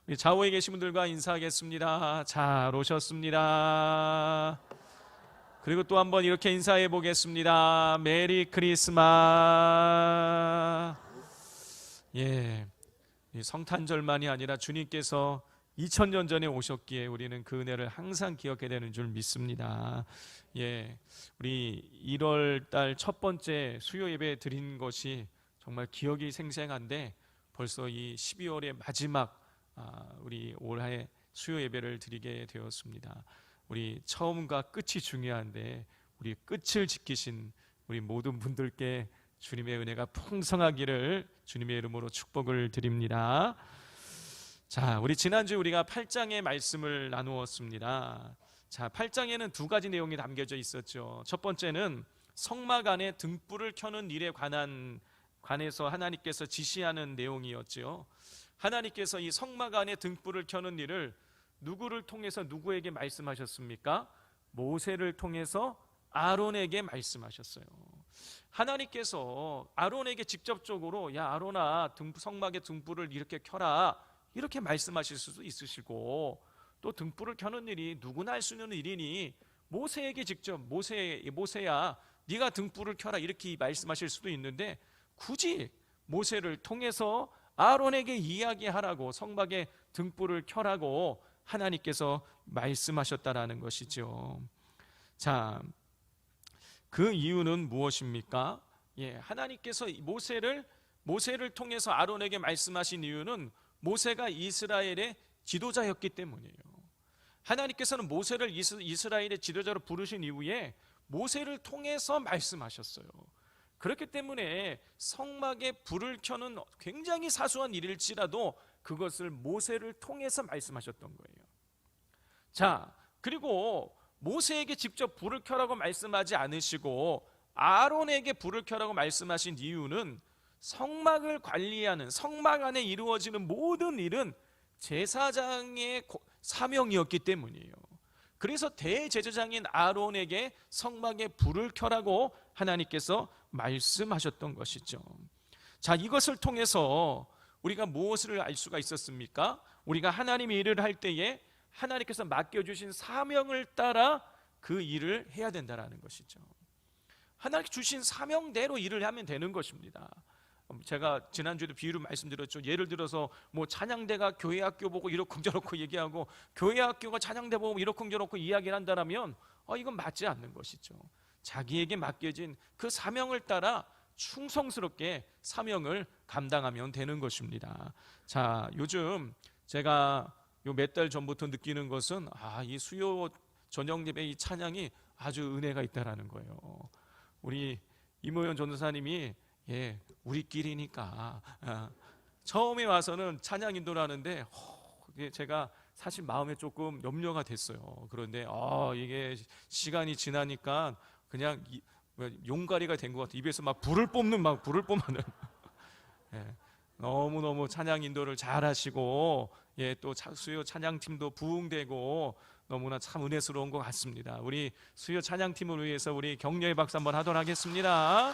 우리 좌우에 계신 분들과 인사하겠습니다. 잘 오셨습니다. 그리고 또 한번 이렇게 인사해 보겠습니다. 메리 크리스마스. 예, 이 성탄절만이 아니라 주님께서 2000년 전에 오셨기에 우리는 그 은혜를 항상 기억해야 되는 줄 믿습니다. 예, 우리 1월 달 첫 번째 수요 예배 드린 것이 정말 기억이 생생한데 벌써 이 12월의 마지막 우리 올해 수요 예배를 드리게 되었습니다. 우리 처음과 끝이 중요한데 우리 끝을 지키신 우리 모든 분들께 주님의 은혜가 풍성하기를 주님의 이름으로 축복을 드립니다. 자, 우리 지난주 우리가 8장의 말씀을 나누었습니다. 자, 8장에는 두 가지 내용이 담겨져 있었죠. 첫 번째는 성막 안에 등불을 켜는 일에 관해서 하나님께서 지시하는 내용이었죠. 하나님께서 이 성막 안에 등불을 켜는 일을 누구를 통해서 누구에게 말씀하셨습니까? 모세를 통해서 아론에게 말씀하셨어요. 하나님께서 아론에게 직접적으로 야 아론아 성막의 등불을 이렇게 켜라 이렇게 말씀하실 수도 있으시고, 또 등불을 켜는 일이 누구나 할 수 있는 일이니 모세에게 직접 모세야 네가 등불을 켜라 이렇게 말씀하실 수도 있는데, 굳이 모세를 통해서 아론에게 이야기하라고 성막에 등불을 켜라고 하나님께서 말씀하셨다라는 것이죠. 자, 그 이유는 무엇입니까? 예, 하나님께서 모세를 통해서 아론에게 말씀하신 이유는 모세가 이스라엘의 지도자였기 때문이에요. 하나님께서는 모세를 이스라엘의 지도자로 부르신 이후에 모세를 통해서 말씀하셨어요. 그렇기 때문에 성막에 불을 켜는 굉장히 사소한 일일지라도 그것을 모세를 통해서 말씀하셨던 거예요. 자, 그리고 모세에게 직접 불을 켜라고 말씀하지 않으시고 아론에게 불을 켜라고 말씀하신 이유는 성막을 관리하는, 성막 안에 이루어지는 모든 일은 제사장의 사명이었기 때문이에요. 그래서 대제사장인 아론에게 성막에 불을 켜라고 하나님께서 말씀하셨던 것이죠. 자, 이것을 통해서 우리가 무엇을 알 수가 있었습니까? 우리가 하나님의 일을 할 때에 하나님께서 맡겨주신 사명을 따라 그 일을 해야 된다는 것이죠. 하나님께 주신 사명대로 일을 하면 되는 것입니다. 제가 지난주에도 비유를 말씀드렸죠. 예를 들어서 뭐 찬양대가 교회 학교 보고 이렇고 저렇고 얘기하고 교회 학교가 찬양대 보고 이렇고 저렇고 이야기를 한다면 이건 맞지 않는 것이죠. 자기에게 맡겨진 그 사명을 따라 충성스럽게 사명을 감당하면 되는 것입니다. 자, 요즘 제가 몇 달 전부터 느끼는 것은 이 수요 저녁 예배 이 찬양이 아주 은혜가 있다라는 거예요. 우리 이모연 전도사님이 우리끼리니까 처음에 와서는 찬양 인도를 하는데 제가 사실 마음에 조금 염려가 됐어요. 그런데 이게 시간이 지나니까 그냥 용가리가 된 것 같아요. 입에서 막 불을 뿜는 너무너무 찬양 인도를 잘 하시고 또 수요 찬양팀도 부흥되고 너무나 참 은혜스러운 것 같습니다. 우리 수요 찬양팀을 위해서 우리 격려의 박수 한번 하도록 하겠습니다.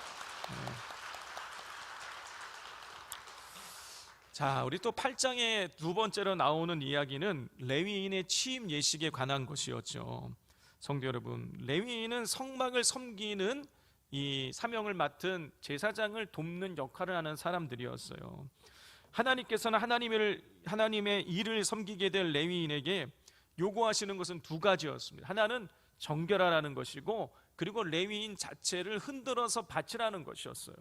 자, 우리 또 8장의 두 번째로 나오는 이야기는 레위인의 취임 예식에 관한 것이었죠. 성도 여러분, 레위인은 성막을 섬기는 이 사명을 맡은 제사장을 돕는 역할을 하는 사람들이었어요. 하나님께서는 하나님의 일을 섬기게 될 레위인에게 요구하시는 것은 두 가지였습니다. 하나는 정결하라는 것이고, 그리고 레위인 자체를 흔들어서 바치라는 것이었어요.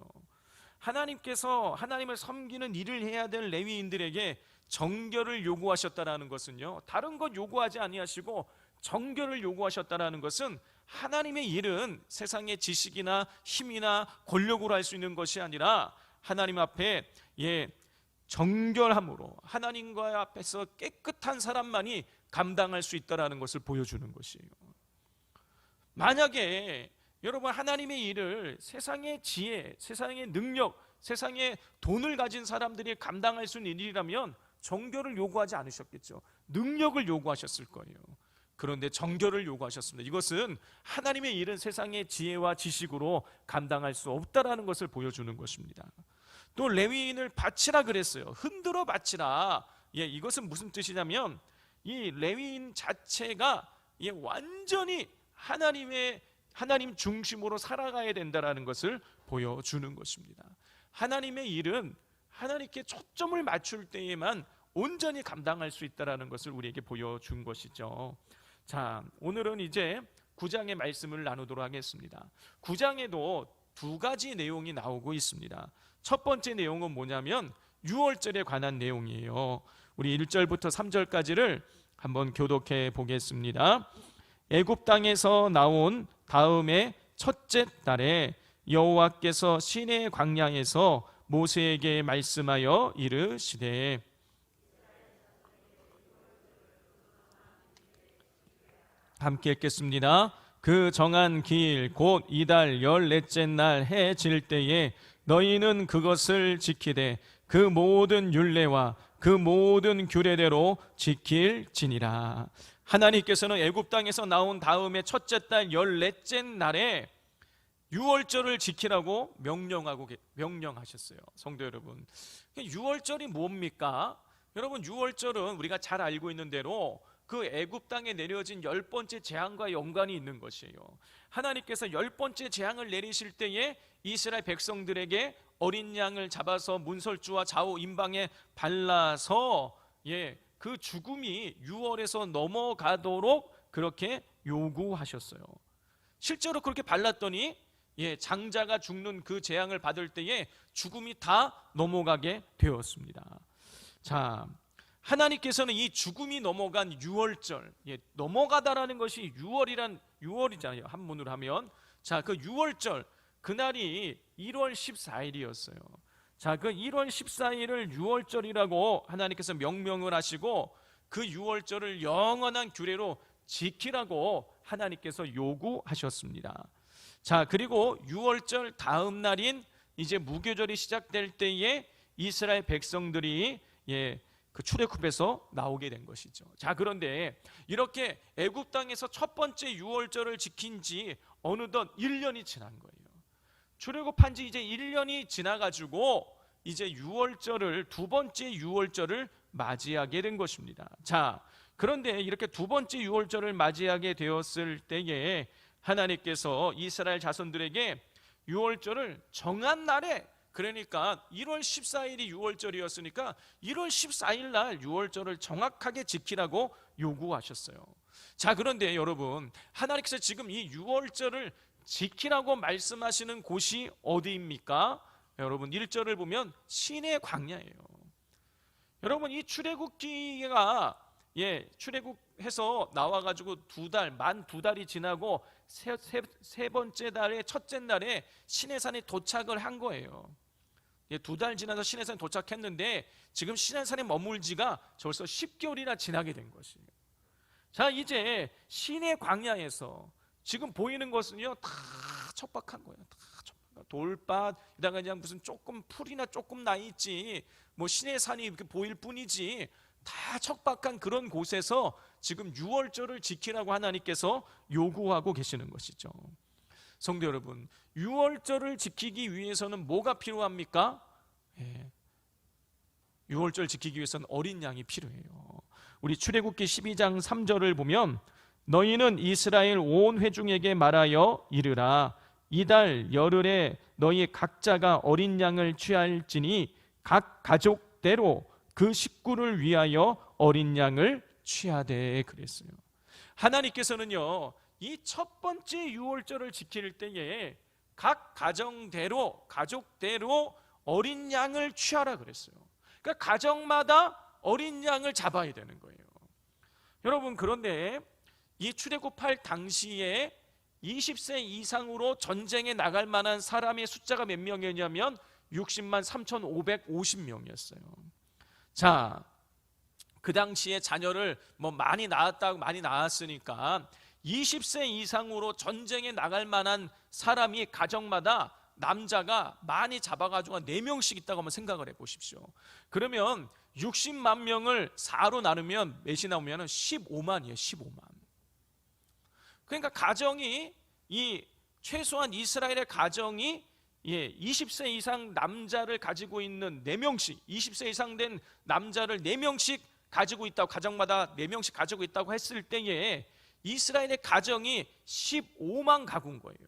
하나님께서 하나님을 섬기는 일을 해야 될 레위인들에게 정결을 요구하셨다라는 것은요, 다른 것 요구하지 아니하시고 정결을 요구하셨다라는 것은 하나님의 일은 세상의 지식이나 힘이나 권력으로 할 수 있는 것이 아니라 하나님 앞에 정결함으로 하나님과 앞에서 깨끗한 사람만이 감당할 수 있다라는 것을 보여주는 것이에요. 만약에 여러분 하나님의 일을 세상의 지혜, 세상의 능력, 세상의 돈을 가진 사람들이 감당할 수 있는 일이라면 정결을 요구하지 않으셨겠죠. 능력을 요구하셨을 거예요. 그런데 정결을 요구하셨습니다. 이것은 하나님의 일은 세상의 지혜와 지식으로 감당할 수 없다라는 것을 보여주는 것입니다. 또 레위인을 바치라 그랬어요. 흔들어 바치라. 이것은 무슨 뜻이냐면 이 레위인 자체가 완전히 하나님 중심으로 살아가야 된다라는 것을 보여주는 것입니다. 하나님의 일은 하나님께 초점을 맞출 때에만 온전히 감당할 수 있다라는 것을 우리에게 보여준 것이죠. 자, 오늘은 이제 9장의 말씀을 나누도록 하겠습니다. 9장에도 두 가지 내용이 나오고 있습니다. 첫 번째 내용은 뭐냐면 유월절에 관한 내용이에요. 우리 1절부터 3절까지를 한번 교독해 보겠습니다. 애굽 땅에서 나온 다음에 첫째 달에 여호와께서 시내 광야에서 모세에게 말씀하여 이르시되, 함께 읽겠습니다. 그 정한 길 곧 이달 14째 날 해 질 때에 너희는 그것을 지키되 그 모든 율례와 그 모든 규례대로 지킬지니라. 하나님께서는 애굽 땅에서 나온 다음에 첫째 달 14째 날에 유월절을 지키라고 명령하셨어요. 성도 여러분, 유월절이 뭡니까? 여러분, 유월절은 우리가 잘 알고 있는 대로 그 애굽 땅에 내려진 10번째 재앙과 연관이 있는 것이에요. 하나님께서 10번째 재앙을 내리실 때에 이스라엘 백성들에게 어린 양을 잡아서 문설주와 좌우 임방에 발라서 그 죽음이 6월에서 넘어가도록 그렇게 요구하셨어요. 실제로 그렇게 발랐더니 장자가 죽는 그 재앙을 받을 때에 죽음이 다 넘어가게 되었습니다. 자, 하나님께서는 이 죽음이 넘어간 유월절, 넘어가다라는 것이 유월이잖아요. 한문으로 하면. 자, 그 유월절, 그날이 1월 14일이었어요. 자, 그 1월 14일을 유월절이라고 하나님께서 명명을 하시고 그 유월절을 영원한 규례로 지키라고 하나님께서 요구하셨습니다. 자, 그리고 유월절 다음 날인 이제 무교절이 시작될 때에 이스라엘 백성들이 그 출애굽에서 나오게 된 것이죠. 자, 그런데 이렇게 애굽 땅에서 첫 번째 유월절을 지킨 지 어느덧 1년이 지난 거예요. 출애굽한 지 이제 1년이 지나가지고 이제 유월절을, 두 번째 유월절을 맞이하게 된 것입니다. 자, 그런데 이렇게 두 번째 유월절을 맞이하게 되었을 때에 하나님께서 이스라엘 자손들에게 유월절을 정한 날에, 그러니까 1월 14일이 유월절이었으니까 1월 14일 날 유월절을 정확하게 지키라고 요구하셨어요. 자, 그런데 여러분, 하나님께서 지금 이 유월절을 지키라고 말씀하시는 곳이 어디입니까? 여러분, 1절을 보면 시내 광야예요. 여러분, 이 출애굽기가 출애굽해서 나와가지고 만 두 달이 지나고 세 번째 달에 첫째 날에 시내산에 도착을 한 거예요. 2달 지나서 시내산에 도착했는데 지금 시내산에 머물 지가 벌써 10개월이나 지나게 된 것이에요. 자, 이제 시내 광야에서 지금 보이는 것은요, 다 척박한 거예요. 다 척박한 돌밭, 그다음에 그냥 무슨 조금 풀이나 조금 나 있지, 뭐 시내산이 이렇게 보일 뿐이지, 다 척박한 그런 곳에서 지금 유월절을 지키라고 하나님께서 요구하고 계시는 것이죠. 성도 여러분, 유월절을 지키기 위해서는 뭐가 필요합니까? 유월절 지키기 위해서는 어린 양이 필요해요. 우리 출애굽기 12장 3절을 보면 너희는 이스라엘 온 회중에게 말하여 이르라. 이달 열흘에 너희 각자가 어린 양을 취할지니 각 가족대로 그 식구를 위하여 어린 양을 취하되, 그랬어요. 하나님께서는요, 이 첫 번째 유월절을 지킬 때에 각 가족대로 어린 양을 취하라 그랬어요. 그러니까 가정마다 어린 양을 잡아야 되는 거예요. 여러분, 그런데 이 출애굽할 당시에 20세 이상으로 전쟁에 나갈 만한 사람의 숫자가 몇 명이었냐면 60만 3,550명이었어요. 자, 그 당시에 자녀를 많이 낳았으니까 20세 이상으로 전쟁에 나갈 만한 사람이 가정마다 남자가 많이 잡아가지고 4명씩 있다고 한번 생각을 해보십시오. 그러면 60만 명을 4로 나누면 몇이 나오면 15만이에요. 15만. 그러니까 가정이, 이 최소한 이스라엘의 가정이 20세 이상 남자를 가지고 있는 4명씩, 20세 이상 된 남자를 4명씩 가지고 있다고, 가정마다 4명씩 가지고 있다고 했을 때에 이스라엘의 가정이 15만 가구인 거예요.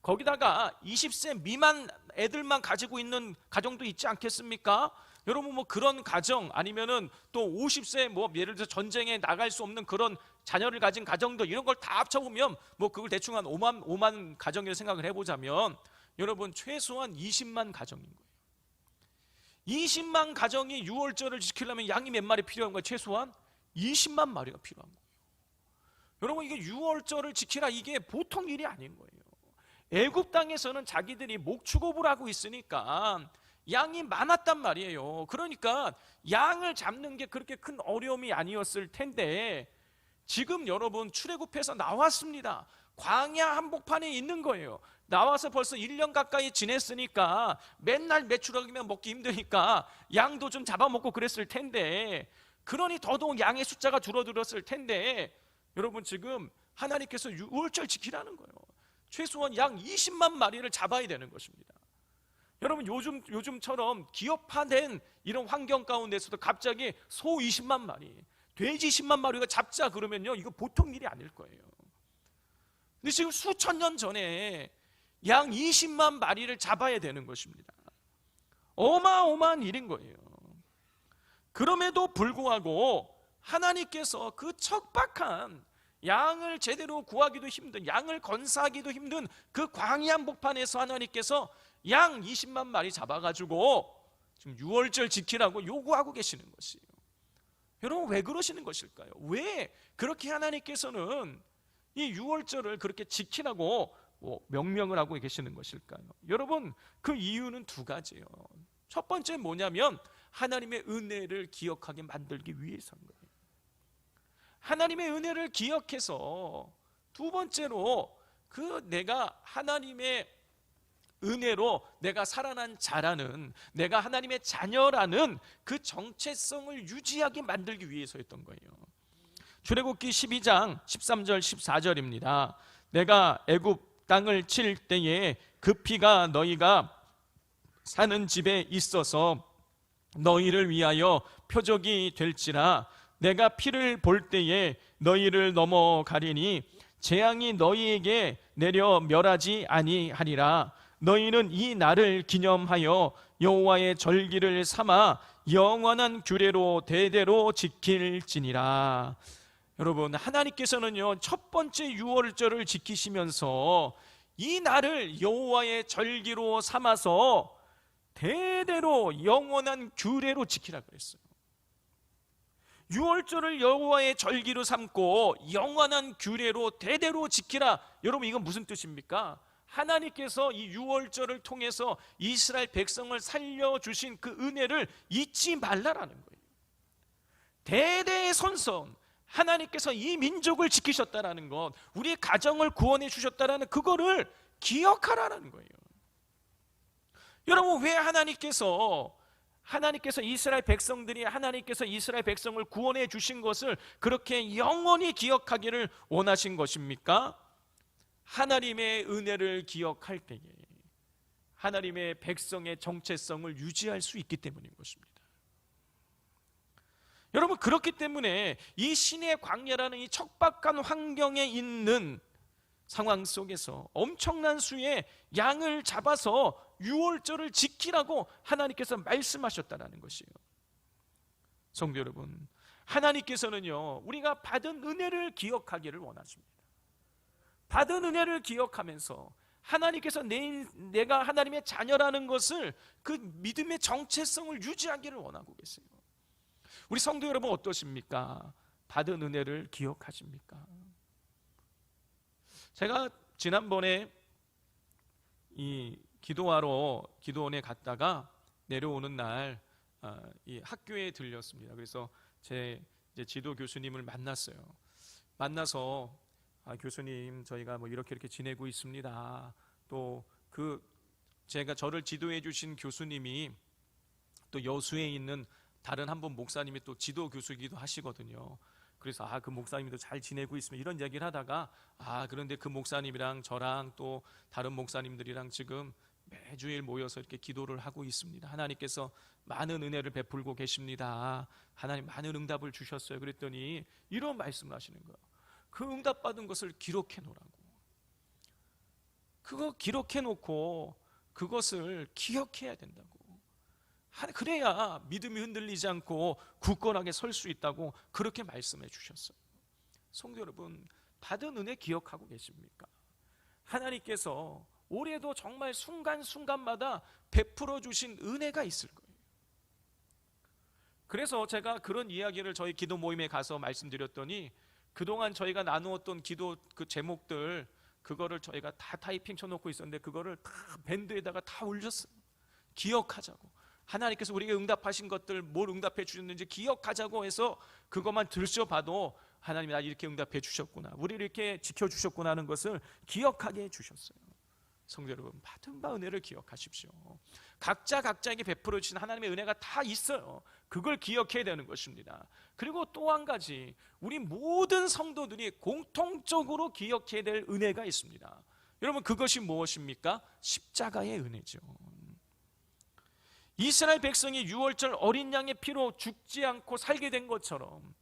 거기다가 20세 미만 애들만 가지고 있는 가정도 있지 않겠습니까? 여러분 뭐 그런 가정, 아니면은 또 50세 뭐 예를 들어서 전쟁에 나갈 수 없는 그런 자녀를 가진 가정들, 이런 걸 다 합쳐보면 뭐 그걸 대충 한 5만 가정이라고 생각을 해보자면 여러분 최소한 20만 가정인 거예요. 20만 가정이 유월절을 지키려면 양이 몇 마리 필요한 거예요? 최소한 20만 마리가 필요한 거예요. 여러분 이게 유월절을 지키라, 이게 보통 일이 아닌 거예요. 애굽 땅에서는 자기들이 목축업을 하고 있으니까 양이 많았단 말이에요. 그러니까 양을 잡는 게 그렇게 큰 어려움이 아니었을 텐데, 지금 여러분 출애굽해서 나왔습니다. 광야 한복판에 있는 거예요. 나와서 벌써 1년 가까이 지냈으니까 맨날 메추라기면 먹기 힘드니까 양도 좀 잡아먹고 그랬을 텐데, 그러니 더더욱 양의 숫자가 줄어들었을 텐데, 여러분 지금 하나님께서 유월절 지키라는 거예요. 최소한 양 20만 마리를 잡아야 되는 것입니다. 여러분 요즘처럼 기업화된 이런 환경 가운데서도 갑자기 소 20만 마리, 돼지 10만 마리가 잡자 그러면요, 이거 보통 일이 아닐 거예요. 근데 지금 수천 년 전에 양 20만 마리를 잡아야 되는 것입니다. 어마어마한 일인 거예요. 그럼에도 불구하고 하나님께서 그 척박한 양을 제대로 구하기도 힘든, 양을 건사하기도 힘든 그 광야 한복판에서 하나님께서 양 20만 마리 잡아가지고 지금 유월절 지키라고 요구하고 계시는 것이에요. 여러분 왜 그러시는 것일까요? 왜 그렇게 하나님께서는 이 유월절을 그렇게 지키라고 명령을 하고 계시는 것일까요? 여러분 그 이유는 두 가지예요. 첫 번째 뭐냐면 하나님의 은혜를 기억하게 만들기 위해서인 거예요. 하나님의 은혜를 기억해서, 두 번째로 내가 하나님의 은혜로 내가 살아난 자라는, 내가 하나님의 자녀라는 그 정체성을 유지하게 만들기 위해서였던 거예요. 출애굽기 12장 13절 14절입니다. 내가 애굽 땅을 칠 때에 그 피가 너희가 사는 집에 있어서 너희를 위하여 표적이 될지라. 내가 피를 볼 때에 너희를 넘어가리니 재앙이 너희에게 내려 멸하지 아니하리라. 너희는 이 날을 기념하여 여호와의 절기를 삼아 영원한 규례로 대대로 지킬지니라. 여러분 하나님께서는요, 첫 번째 유월절을 지키시면서 이 날을 여호와의 절기로 삼아서 대대로 영원한 규례로 지키라 그랬어요. 유월절을 여호와의 절기로 삼고 영원한 규례로 대대로 지키라. 여러분 이건 무슨 뜻입니까? 하나님께서 이 유월절을 통해서 이스라엘 백성을 살려주신 그 은혜를 잊지 말라라는 거예요. 대대의 선선, 하나님께서 이 민족을 지키셨다라는 것, 우리 가정을 구원해 주셨다라는 그거를 기억하라는 거예요. 여러분 왜 하나님께서 이스라엘 백성들이 하나님께서 이스라엘 백성을 구원해 주신 것을 그렇게 영원히 기억하기를 원하신 것입니까? 하나님의 은혜를 기억할 때에 하나님의 백성의 정체성을 유지할 수 있기 때문인 것입니다. 여러분 그렇기 때문에 이 신의 광야라는 이 척박한 환경에 있는 상황 속에서 엄청난 수의 양을 잡아서 유월절을 지키라고 하나님께서 말씀하셨다는 것이에요. 성도 여러분, 하나님께서는요 우리가 받은 은혜를 기억하기를 원하십니다. 받은 은혜를 기억하면서 하나님께서 내가 하나님의 자녀라는 것을, 그 믿음의 정체성을 유지하기를 원하고 계세요. 우리 성도 여러분 어떠십니까? 받은 은혜를 기억하십니까? 제가 지난번에 이 기도하러 기도원에 갔다가 내려오는 날 이 학교에 들렸습니다. 그래서 제 이제 지도 교수님을 만났어요. 만나서 교수님 저희가 뭐 이렇게 지내고 있습니다. 또 제가 저를 지도해 주신 교수님이 또 여수에 있는 다른 한 분 목사님이 또 지도 교수이기도 하시거든요. 그래서 그 목사님도 잘 지내고 있으면 이런 이야기를 하다가 그런데 그 목사님이랑 저랑 또 다른 목사님들이랑 지금 매주일 모여서 이렇게 기도를 하고 있습니다. 하나님께서 많은 은혜를 베풀고 계십니다. 하나님 많은 응답을 주셨어요. 그랬더니 이런 말씀을 하시는 거예요. 그 응답받은 것을 기록해 놓으라고. 그거 기록해 놓고 그것을 기억해야 된다고. 그래야 믿음이 흔들리지 않고 굳건하게 설 수 있다고 그렇게 말씀해 주셨어요. 성도 여러분, 받은 은혜 기억하고 계십니까? 하나님께서 올해도 정말 순간순간마다 베풀어 주신 은혜가 있을 거예요. 그래서 제가 그런 이야기를 저희 기도 모임에 가서 말씀드렸더니 그동안 저희가 나누었던 기도 그 제목들, 그거를 저희가 다 타이핑 쳐놓고 있었는데 그거를 다 밴드에다가 다 올렸어요. 기억하자고. 하나님께서 우리에게 응답하신 것들, 뭘 응답해 주셨는지 기억하자고 해서 그것만 들춰봐도 하나님이 나 이렇게 응답해 주셨구나, 우리를 이렇게 지켜주셨구나 하는 것을 기억하게 해주셨어요. 성도 여러분, 받은 바 은혜를 기억하십시오. 각자에게 베풀어 주신 하나님의 은혜가 다 있어요. 그걸 기억해야 되는 것입니다. 그리고 또 한 가지, 우리 모든 성도들이 공통적으로 기억해야 될 은혜가 있습니다. 여러분, 그것이 무엇입니까? 십자가의 은혜죠. 이스라엘 백성이 유월절 어린 양의 피로 죽지 않고 살게 된 것처럼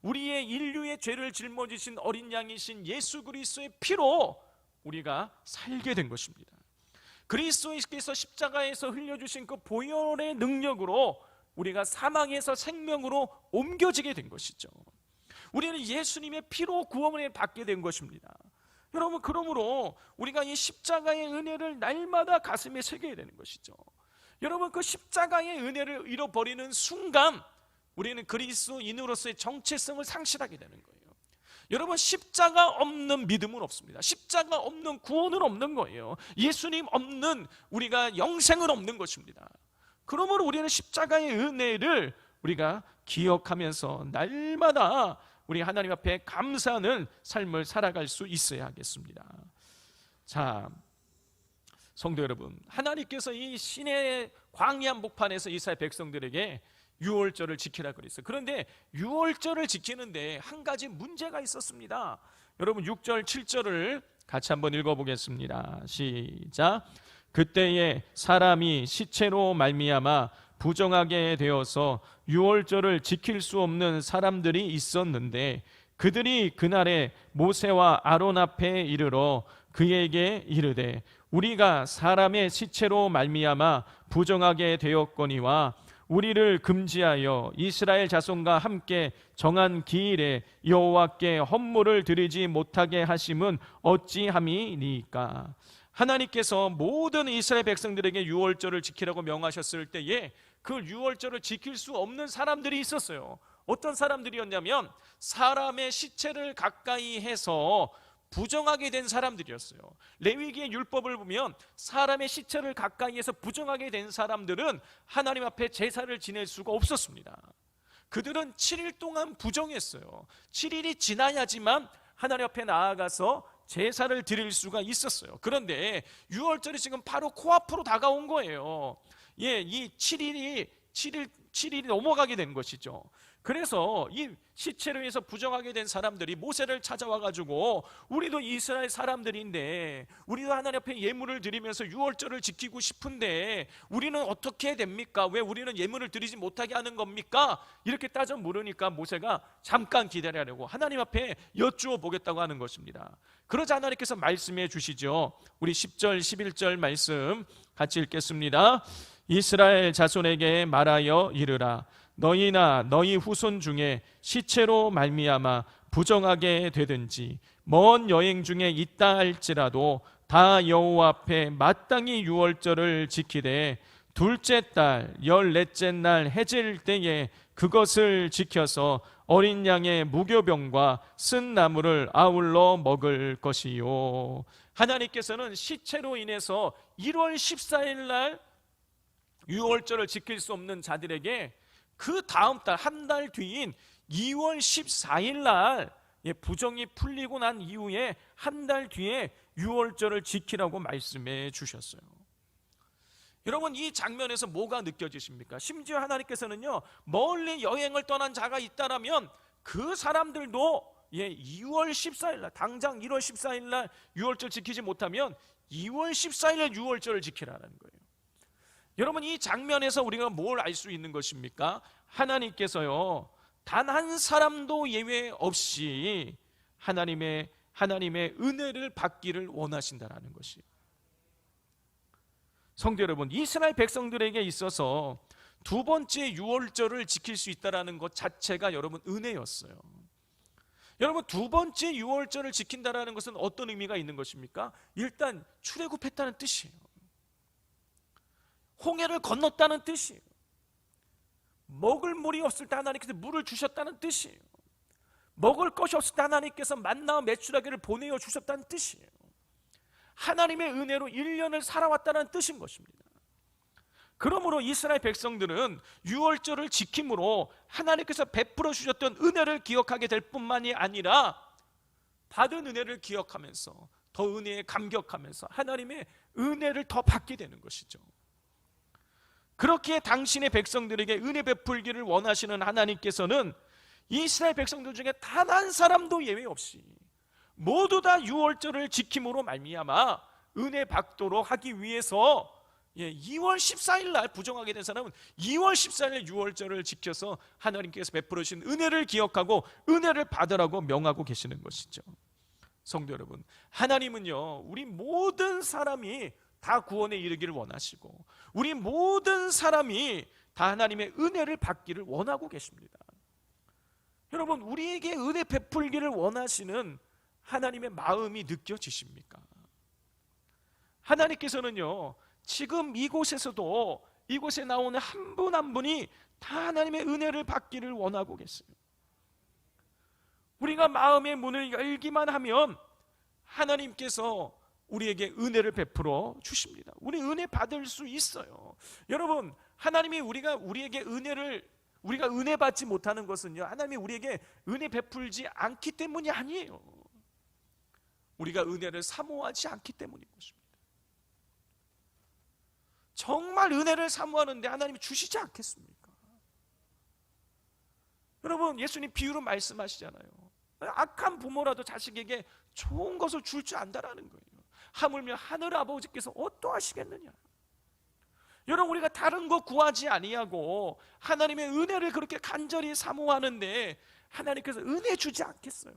우리의 인류의 죄를 짊어지신 어린 양이신 예수 그리스도의 피로 우리가 살게 된 것입니다. 그리스도께서 십자가에서 흘려주신 그 보혈의 능력으로 우리가 사망에서 생명으로 옮겨지게 된 것이죠. 우리는 예수님의 피로 구원을 받게 된 것입니다. 여러분, 그러므로 우리가 이 십자가의 은혜를 날마다 가슴에 새겨야 되는 것이죠. 여러분, 그 십자가의 은혜를 잃어버리는 순간 우리는 그리스도인으로서의 정체성을 상실하게 되는 거예요. 여러분, 십자가 없는 믿음은 없습니다. 십자가 없는 구원은 없는 거예요. 예수님 없는 우리가 영생은 없는 것입니다. 그러므로 우리는 십자가의 은혜를 우리가 기억하면서 날마다 우리 하나님 앞에 감사하는 삶을 살아갈 수 있어야 하겠습니다. 자, 성도 여러분, 하나님께서 이 시내 광야 한복판에서 이스라엘 백성들에게 유월절을 지키라 그랬어요. 그런데 유월절을 지키는데 한 가지 문제가 있었습니다. 여러분, 6절 7절을 같이 한번 읽어보겠습니다. 시작. 그때에 사람이 시체로 말미암아 부정하게 되어서 유월절을 지킬 수 없는 사람들이 있었는데 그들이 그날에 모세와 아론 앞에 이르러 그에게 이르되 우리가 사람의 시체로 말미암아 부정하게 되었거니와 우리를 금지하여 이스라엘 자손과 함께 정한 기일에 여호와께 헌물을 드리지 못하게 하심은 어찌함이니까. 하나님께서 모든 이스라엘 백성들에게 유월절을 지키라고 명하셨을 때에 그 유월절을 지킬 수 없는 사람들이 있었어요. 어떤 사람들이었냐면 사람의 시체를 가까이 해서 부정하게 된 사람들이었어요. 레위기의 율법을 보면 사람의 시체를 가까이에서 부정하게 된 사람들은 하나님 앞에 제사를 지낼 수가 없었습니다. 그들은 7일 동안 부정했어요. 7일이 지나야지만 하나님 앞에 나아가서 제사를 드릴 수가 있었어요. 그런데 유월절이 지금 바로 코앞으로 다가온 거예요. 이 7일이 넘어가게 된 것이죠. 그래서 이 시체로 해서 부정하게 된 사람들이 모세를 찾아와 가지고 우리도 이스라엘 사람들인데 우리도 하나님 앞에 예물을 드리면서 유월절을 지키고 싶은데 우리는 어떻게 해야 됩니까? 왜 우리는 예물을 드리지 못하게 하는 겁니까? 이렇게 따져 물으니까 모세가 잠깐 기다리라고 하나님 앞에 여쭈어 보겠다고 하는 것입니다. 그러자 하나님께서 말씀해 주시죠. 우리 10절 11절 말씀 같이 읽겠습니다. 이스라엘 자손에게 말하여 이르라. 너희나 너희 후손 중에 시체로 말미암아 부정하게 되든지 먼 여행 중에 있다 할지라도 다 여호와 앞에 마땅히 유월절을 지키되 둘째 달 14째 날 해질 때에 그것을 지켜서 어린 양의 무교병과 쓴 나물을 아울러 먹을 것이요. 하나님께서는 시체로 인해서 1월 14일 날 유월절을 지킬 수 없는 자들에게 그 다음 달, 한 달 뒤인 2월 14일 날 부정이 풀리고 난 이후에 한 달 뒤에 유월절을 지키라고 말씀해 주셨어요. 여러분, 이 장면에서 뭐가 느껴지십니까? 심지어 하나님께서는요, 멀리 여행을 떠난 자가 있다라면 그 사람들도 2월 14일 날, 당장 1월 14일 날 유월절 지키지 못하면 2월 14일에 유월절을 지키라는 거예요. 여러분, 이 장면에서 우리가 뭘 알 수 있는 것입니까? 하나님께서요, 단 한 사람도 예외 없이 하나님의 은혜를 받기를 원하신다라는 것이에요. 성도 여러분, 이스라엘 백성들에게 있어서 두 번째 유월절을 지킬 수 있다는 것 자체가 여러분 은혜였어요. 여러분, 두 번째 유월절을 지킨다는 것은 어떤 의미가 있는 것입니까? 일단 출애굽했다는 뜻이에요. 홍해를 건넜다는 뜻이에요. 먹을 물이 없을 때 하나님께서 물을 주셨다는 뜻이에요. 먹을 것이 없을 때 하나님께서 만나와 메추라기를 보내어 주셨다는 뜻이에요. 하나님의 은혜로 1년을 살아왔다는 뜻인 것입니다. 그러므로 이스라엘 백성들은 유월절을 지킴으로 하나님께서 베풀어 주셨던 은혜를 기억하게 될 뿐만이 아니라 받은 은혜를 기억하면서 더 은혜에 감격하면서 하나님의 은혜를 더 받게 되는 것이죠. 그렇기에 당신의 백성들에게 은혜 베풀기를 원하시는 하나님께서는 이스라엘 백성들 중에 단 한 사람도 예외 없이 모두 다 유월절을 지킴으로 말미암아 은혜 받도록 하기 위해서 2월 14일 날 부정하게 된 사람은 2월 14일 유월절을 지켜서 하나님께서 베풀어 주신 은혜를 기억하고 은혜를 받으라고 명하고 계시는 것이죠. 성도 여러분, 하나님은요, 우리 모든 사람이 다 구원에 이르기를 원하시고 우리 모든 사람이 다 하나님의 은혜를 받기를 원하고 계십니다. 여러분, 우리에게 은혜 베풀기를 원하시는 하나님의 마음이 느껴지십니까? 하나님께서는요, 지금 이곳에서도 이곳에 나오는 한 분 한 분이 다 하나님의 은혜를 받기를 원하고 계세요. 우리가 마음의 문을 열기만 하면 하나님께서 우리에게 은혜를 베풀어 주십니다. 우리 은혜 받을 수 있어요. 여러분, 하나님이 우리에게 우리가 은혜 받지 못하는 것은요, 하나님이 우리에게 은혜 베풀지 않기 때문이 아니에요. 우리가 은혜를 사모하지 않기 때문인 것입니다. 정말 은혜를 사모하는데 하나님이 주시지 않겠습니까? 여러분, 예수님 비유로 말씀하시잖아요. 악한 부모라도 자식에게 좋은 것을 줄 줄 안다라는 거예요. 하물며 하늘 아버지께서 어떠하시겠느냐. 여러분, 우리가 다른 거 구하지 아니하고 하나님의 은혜를 그렇게 간절히 사모하는데 하나님께서 은혜 주지 않겠어요?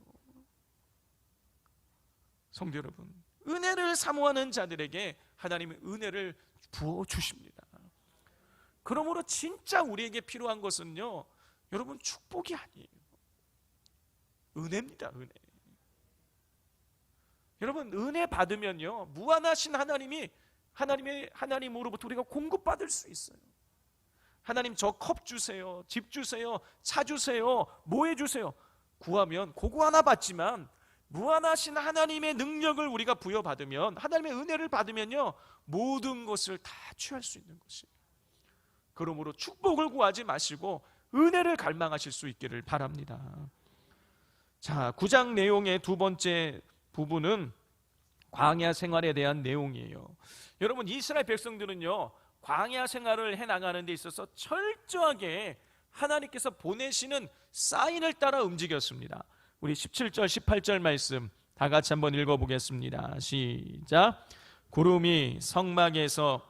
성도 여러분, 은혜를 사모하는 자들에게 하나님의 은혜를 부어주십니다. 그러므로 진짜 우리에게 필요한 것은요, 여러분, 축복이 아니에요. 은혜입니다. 은혜. 여러분, 은혜 받으면요, 무한하신 하나님으로부터 우리가 공급받을 수 있어요. 하나님, 저 컵 주세요, 집 주세요, 차 주세요, 뭐 해주세요. 구하면 그거 하나 받지만 무한하신 하나님의 능력을 우리가 부여받으면, 하나님의 은혜를 받으면요, 모든 것을 다 취할 수 있는 것이에요. 그러므로 축복을 구하지 마시고 은혜를 갈망하실 수 있기를 바랍니다. 자, 9장 내용의 두 번째 부분은 광야 생활에 대한 내용이에요. 여러분, 이스라엘 백성들은요, 광야 생활을 해나가는 데 있어서 철저하게 하나님께서 보내시는 사인을 따라 움직였습니다. 우리 17절 18절 말씀 다 같이 한번 읽어보겠습니다. 시작. 구름이 성막에서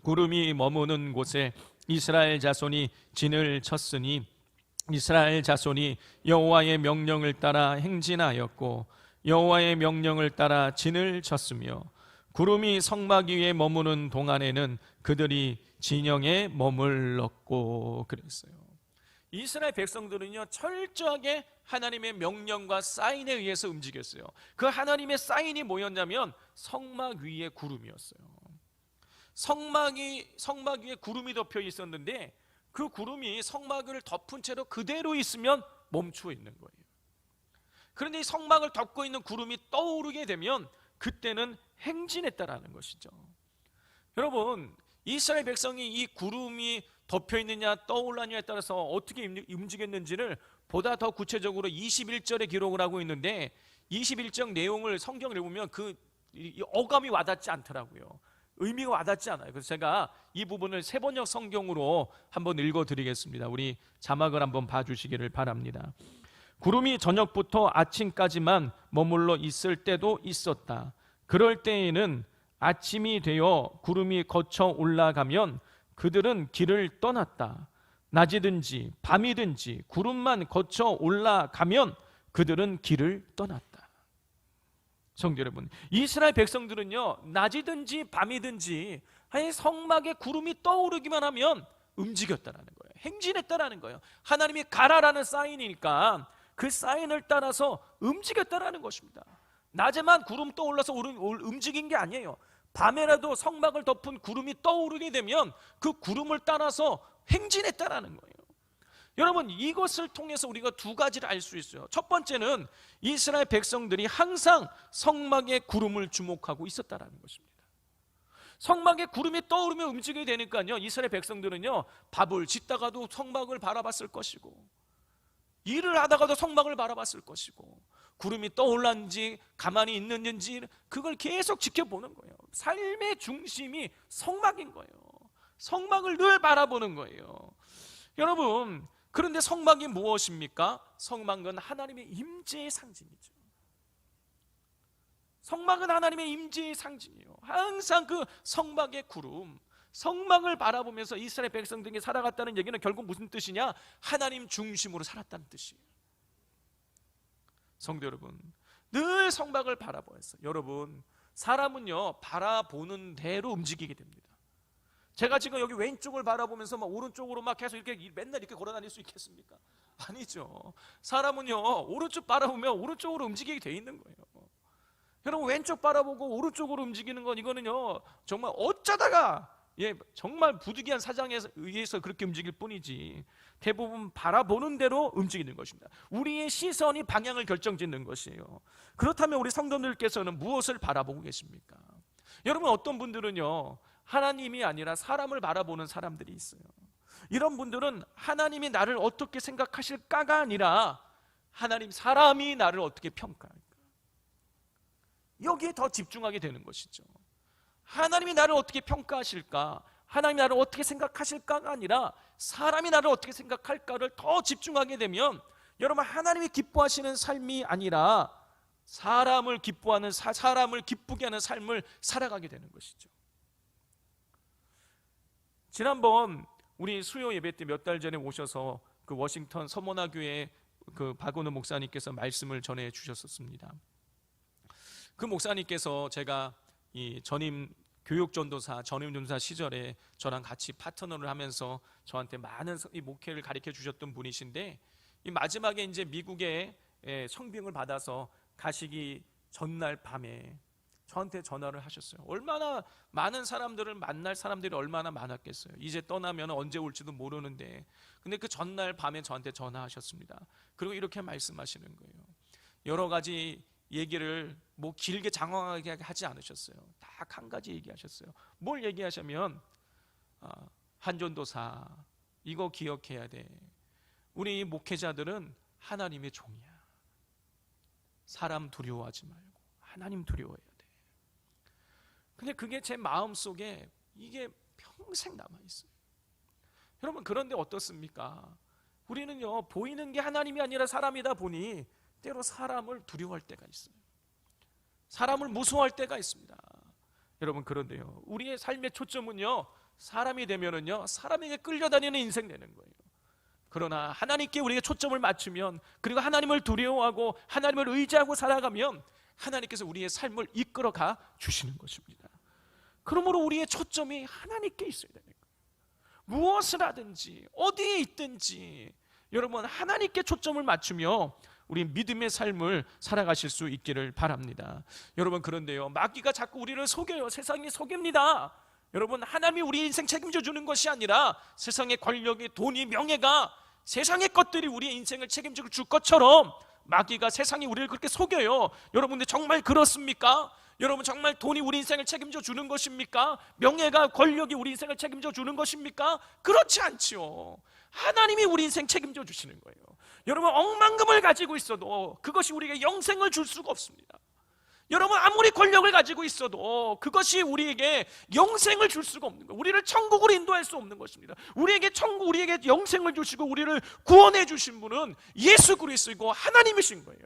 구름이 머무는 곳에 이스라엘 자손이 진을 쳤으니 이스라엘 자손이 여호와의 명령을 따라 행진하였고 여호와의 명령을 따라 진을 쳤으며 구름이 성막 위에 머무는 동안에는 그들이 진영에 머물렀고 그랬어요. 이스라엘 백성들은요, 철저하게 하나님의 명령과 사인에 의해서 움직였어요. 그 하나님의 사인이 뭐였냐면 성막 위에 구름이었어요. 성막 위에 구름이 덮여 있었는데 그 구름이 성막을 덮은 채로 그대로 있으면 멈추어 있는 거예요. 그런데 이 성막을 덮고 있는 구름이 떠오르게 되면 그때는 행진했다라는 것이죠. 여러분, 이스라엘 백성이 이 구름이 덮여 있느냐 떠올랐느냐에 따라서 어떻게 움직였는지를 보다 더 구체적으로 21절에 기록을 하고 있는데 21절 내용을 성경을 보면 그 어감이 와닿지 않더라고요. 의미가 와닿지 않아요. 그래서 제가 이 부분을 세번역 성경으로 한번 읽어드리겠습니다. 우리 자막을 한번 봐주시기를 바랍니다. 구름이 저녁부터 아침까지만 머물러 있을 때도 있었다. 그럴 때에는 아침이 되어 구름이 거쳐 올라가면 그들은 길을 떠났다. 낮이든지 밤이든지 구름만 거쳐 올라가면 그들은 길을 떠났다. 성도 여러분, 이스라엘 백성들은요, 낮이든지 밤이든지 아니 성막에 구름이 떠오르기만 하면 움직였다라는 거예요. 행진했다라는 거예요. 하나님이 가라라는 사인이니까 그 사인을 따라서 움직였다라는 것입니다. 낮에만 구름 떠올라서 움직인 게 아니에요. 밤에라도 성막을 덮은 구름이 떠오르게 되면 그 구름을 따라서 행진했다라는 거예요. 여러분, 이것을 통해서 우리가 두 가지를 알 수 있어요. 첫 번째는 이스라엘 백성들이 항상 성막의 구름을 주목하고 있었다라는 것입니다. 성막에 구름이 떠오르며 움직이게 되니까요, 이스라엘 백성들은요, 밥을 짓다가도 성막을 바라봤을 것이고, 일을 하다가도 성막을 바라봤을 것이고, 구름이 떠올랐는지 가만히 있는지 그걸 계속 지켜보는 거예요. 삶의 중심이 성막인 거예요. 성막을 늘 바라보는 거예요. 여러분, 그런데 성막이 무엇입니까? 성막은 하나님의 임재의 상징이죠. 성막은 하나님의 임재의 상징이에요. 항상 그 성막의 구름, 성막을 바라보면서 이스라엘 백성들이 살아갔다는 얘기는 결국 무슨 뜻이냐? 하나님 중심으로 살았다는 뜻이에요. 성도 여러분, 늘 성막을 바라보았어요. 여러분, 사람은요, 바라보는 대로 움직이게 됩니다. 제가 지금 여기 왼쪽을 바라보면서 막 오른쪽으로 막 계속 이렇게 맨날 이렇게 걸어 다닐 수 있겠습니까? 아니죠. 사람은요, 오른쪽 바라보면 오른쪽으로 움직이게 돼 있는 거예요. 여러분, 왼쪽 바라보고 오른쪽으로 움직이는 건 이거는요, 정말 어쩌다가 정말 부득이한 사정에 의해서 그렇게 움직일 뿐이지 대부분 바라보는 대로 움직이는 것입니다. 우리의 시선이 방향을 결정짓는 것이에요. 그렇다면 우리 성도님들께서는 무엇을 바라보고 계십니까? 여러분, 어떤 분들은요, 하나님이 아니라 사람을 바라보는 사람들이 있어요. 이런 분들은 하나님이 나를 어떻게 생각하실까가 아니라 하나님, 사람이 나를 어떻게 평가할까, 여기에 더 집중하게 되는 것이죠. 하나님이 나를 어떻게 평가하실까, 하나님이 나를 어떻게 생각하실까가 아니라 사람이 나를 어떻게 생각할까를 더 집중하게 되면 여러분, 하나님이 기뻐하시는 삶이 아니라 사람을 기뻐하는, 사람을 기쁘게 하는 삶을 살아가게 되는 것이죠. 지난번 우리 수요 예배 때 몇 달 전에 오셔서 그 워싱턴 서머나 교회 그 박은호 목사님께서 말씀을 전해 주셨었습니다. 그 목사님께서 제가 이 전임 교육전도사, 전임전도사 시절에 저랑 같이 파트너를 하면서 저한테 많은 이 목회를 가르쳐 주셨던 분이신데, 이 마지막에 이제 미국에 성병을 받아서 가시기 전날 밤에 저한테 전화를 하셨어요. 얼마나 많은 사람들을 만날 사람들이 얼마나 많았겠어요. 이제 떠나면 언제 올지도 모르는데, 근데 그 전날 밤에 저한테 전화하셨습니다. 그리고 이렇게 말씀하시는 거예요. 여러 가지 얘기를 뭐 길게 장황하게 하지 않으셨어요. 딱 한 가지 얘기하셨어요. 뭘 얘기하시면, 한전도사, 이거 기억해야 돼. 우리 목회자들은 하나님의 종이야. 사람 두려워하지 말고 하나님 두려워해야 돼. 근데 그게 제 마음속에 이게 평생 남아있어요. 여러분, 그런데 어떻습니까? 우리는요, 보이는 게 하나님이 아니라 사람이다 보니 때로 사람을 두려워할 때가 있어요. 사람을 무서워할 때가 있습니다. 여러분, 그런데요, 우리의 삶의 초점은요, 사람이 되면은요, 사람에게 끌려다니는 인생 되는 거예요. 그러나 하나님께 우리가 초점을 맞추면, 그리고 하나님을 두려워하고 하나님을 의지하고 살아가면 하나님께서 우리의 삶을 이끌어가 주시는 것입니다. 그러므로 우리의 초점이 하나님께 있어야 되는 거예요. 무엇을 하든지 어디에 있든지 여러분, 하나님께 초점을 맞추며 우리 믿음의 삶을 살아가실 수 있기를 바랍니다. 여러분, 그런데요, 마귀가 자꾸 우리를 속여요. 세상이 속입니다. 여러분, 하나님이 우리 인생 책임져 주는 것이 아니라 세상의 권력이, 돈이, 명예가, 세상의 것들이 우리의 인생을 책임져 줄 것처럼 마귀가, 세상이 우리를 그렇게 속여요. 여러분, 근데 정말 그렇습니까? 여러분, 정말 돈이 우리 인생을 책임져 주는 것입니까? 명예가, 권력이 우리 인생을 책임져 주는 것입니까? 그렇지 않지요. 하나님이 우리 인생 책임져 주시는 거예요. 여러분, 억만금을 가지고 있어도 그것이 우리에게 영생을 줄 수가 없습니다. 여러분, 아무리 권력을 가지고 있어도 그것이 우리에게 영생을 줄 수가 없는 거예요. 우리를 천국으로 인도할 수 없는 것입니다. 우리에게 영생을 주시고 우리를 구원해 주신 분은 예수 그리스도이고 하나님이신 거예요.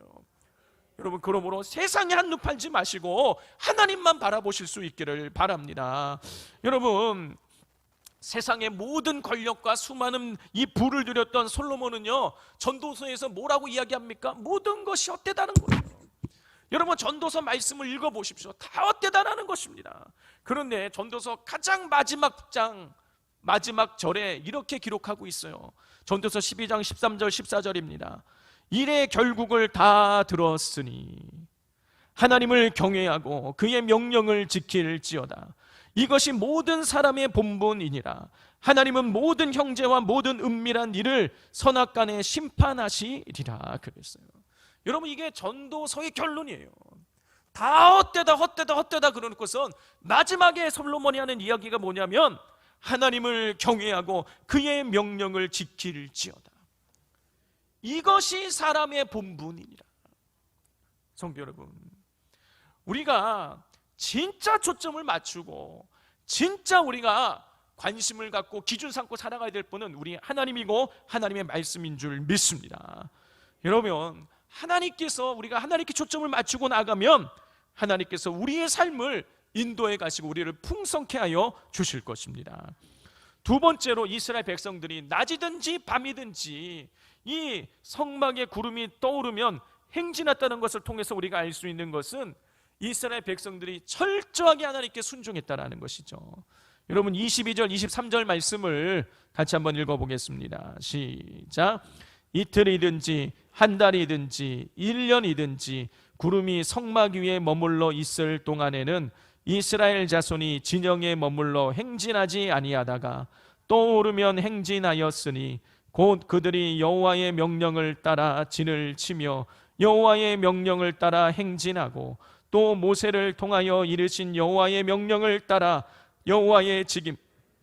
여러분, 그러므로 세상에 한눈 팔지 마시고 하나님만 바라보실 수 있기를 바랍니다. 여러분, 세상의 모든 권력과 수많은 이 부를 누렸던 솔로몬은요, 전도서에서 뭐라고 이야기합니까? 모든 것이 헛되다는 거예요. 여러분, 전도서 말씀을 읽어보십시오. 다 헛되다라는 것입니다. 그런데 전도서 가장 마지막 장, 마지막 절에 이렇게 기록하고 있어요. 전도서 12장 13절 14절입니다. 일의 결국을 다 들었으니 하나님을 경외하고 그의 명령을 지킬지어다. 이것이 모든 사람의 본분이니라. 하나님은 모든 형제와 모든 은밀한 일을 선악간에 심판하시리라 그랬어요. 여러분, 이게 전도서의 결론이에요. 다 헛되다 그러놓고선 마지막에 솔로몬이 하는 이야기가 뭐냐면 하나님을 경외하고 그의 명령을 지킬지어다. 이것이 사람의 본분이니라. 성도 여러분, 우리가 진짜 초점을 맞추고 진짜 우리가 관심을 갖고 기준 삼고 살아가야 될 분은 우리 하나님이고 하나님의 말씀인 줄 믿습니다. 여러분, 우리가 하나님께 초점을 맞추고 나가면 하나님께서 우리의 삶을 인도해 가시고 우리를 풍성케 하여 주실 것입니다. 두 번째로, 이스라엘 백성들이 낮이든지 밤이든지 이 성막의 구름이 떠오르면 행진했다는 것을 통해서 우리가 알 수 있는 것은 이스라엘 백성들이 철저하게 하나님께 순종했다는 것이죠. 여러분, 22절 23절 말씀을 같이 한번 읽어보겠습니다. 시작. 이틀이든지 한 달이든지 1년이든지 구름이 성막 위에 머물러 있을 동안에는 이스라엘 자손이 진영에 머물러 행진하지 아니하다가 떠오르면 행진하였으니 곧 그들이 여호와의 명령을 따라 진을 치며 여호와의 명령을 따라 행진하고 또 모세를 통하여 이르신 여호와의 명령을 따라 여호와의 직임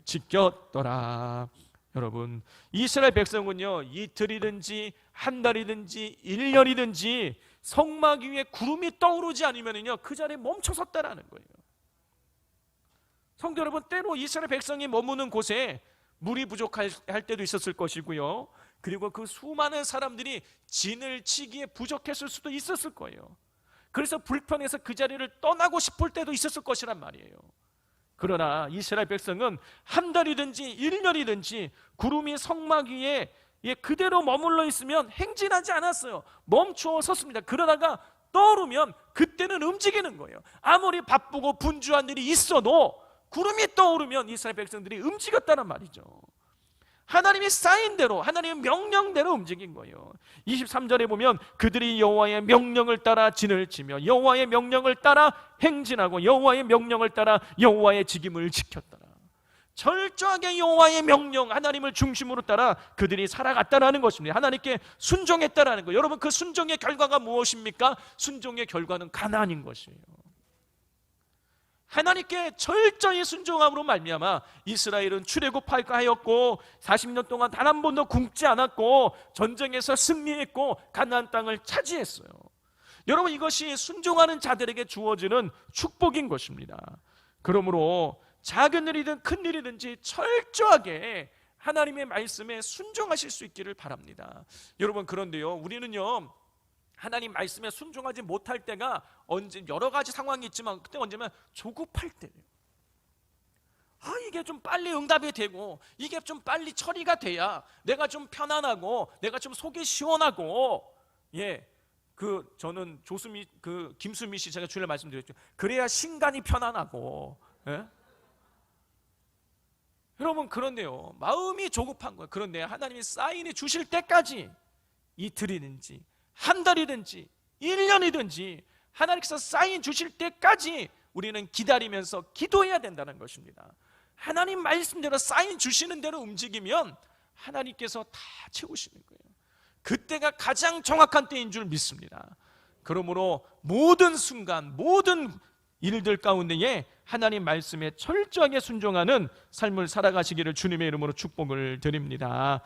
지켰더라. 여러분, 이스라엘 백성은요, 이틀이든지 한 달이든지 1년이든지 성막 위에 구름이 떠오르지 않으면요 그 자리에 멈춰섰다라는 거예요. 성도 여러분, 때로 이스라엘 백성이 머무는 곳에 물이 부족할 때도 있었을 것이고요, 그리고 그 수많은 사람들이 진을 치기에 부족했을 수도 있었을 거예요. 그래서 불편해서 그 자리를 떠나고 싶을 때도 있었을 것이란 말이에요. 그러나 이스라엘 백성은 한 달이든지 1년이든지 구름이 성막 위에 그대로 머물러 있으면 행진하지 않았어요. 멈추어 섰습니다. 그러다가 떠오르면 그때는 움직이는 거예요. 아무리 바쁘고 분주한 일이 있어도 구름이 떠오르면 이스라엘 백성들이 움직였다는 말이죠. 하나님이 쌓인 대로, 하나님의 명령대로 움직인 거예요. 23절에 보면 그들이 여호와의 명령을 따라 진을 치며 여호와의 명령을 따라 행진하고 여호와의 명령을 따라 여호와의 직임을 지켰더라. 철저하게 여호와의 명령, 하나님을 중심으로 따라 그들이 살아갔다라는 것입니다. 하나님께 순종했다라는 거예요. 여러분, 그 순종의 결과가 무엇입니까? 순종의 결과는 가나안인 것이에요. 하나님께 철저히 순종함으로 말미암아 이스라엘은 출애굽하였고 40년 동안 단 한 번도 굶지 않았고 전쟁에서 승리했고 가나안 땅을 차지했어요. 여러분, 이것이 순종하는 자들에게 주어지는 축복인 것입니다. 그러므로 작은 일이든 큰 일이든지 철저하게 하나님의 말씀에 순종하실 수 있기를 바랍니다. 여러분, 그런데요, 우리는요 하나님 말씀에 순종하지 못할 때가 언제, 여러 가지 상황이 있지만 그때 언제면 조급할 때예요. 이게 좀 빨리 응답이 되고 이게 좀 빨리 처리가 돼야 내가 좀 편안하고 내가 좀 속이 시원하고, 저는 김수미 씨 제가 주일날 말씀드렸죠. 그래야 신간이 편안하고, 여러분, 그런데요 마음이 조급한 거예요. 그런데 하나님이 사인이 주실 때까지 이틀이든지 한 달이든지 1년이든지 하나님께서 사인 주실 때까지 우리는 기다리면서 기도해야 된다는 것입니다. 하나님 말씀대로 사인 주시는 대로 움직이면 하나님께서 다 채우시는 거예요. 그때가 가장 정확한 때인 줄 믿습니다. 그러므로 모든 순간, 모든 일들 가운데에 하나님 말씀에 철저하게 순종하는 삶을 살아가시기를 주님의 이름으로 축복을 드립니다.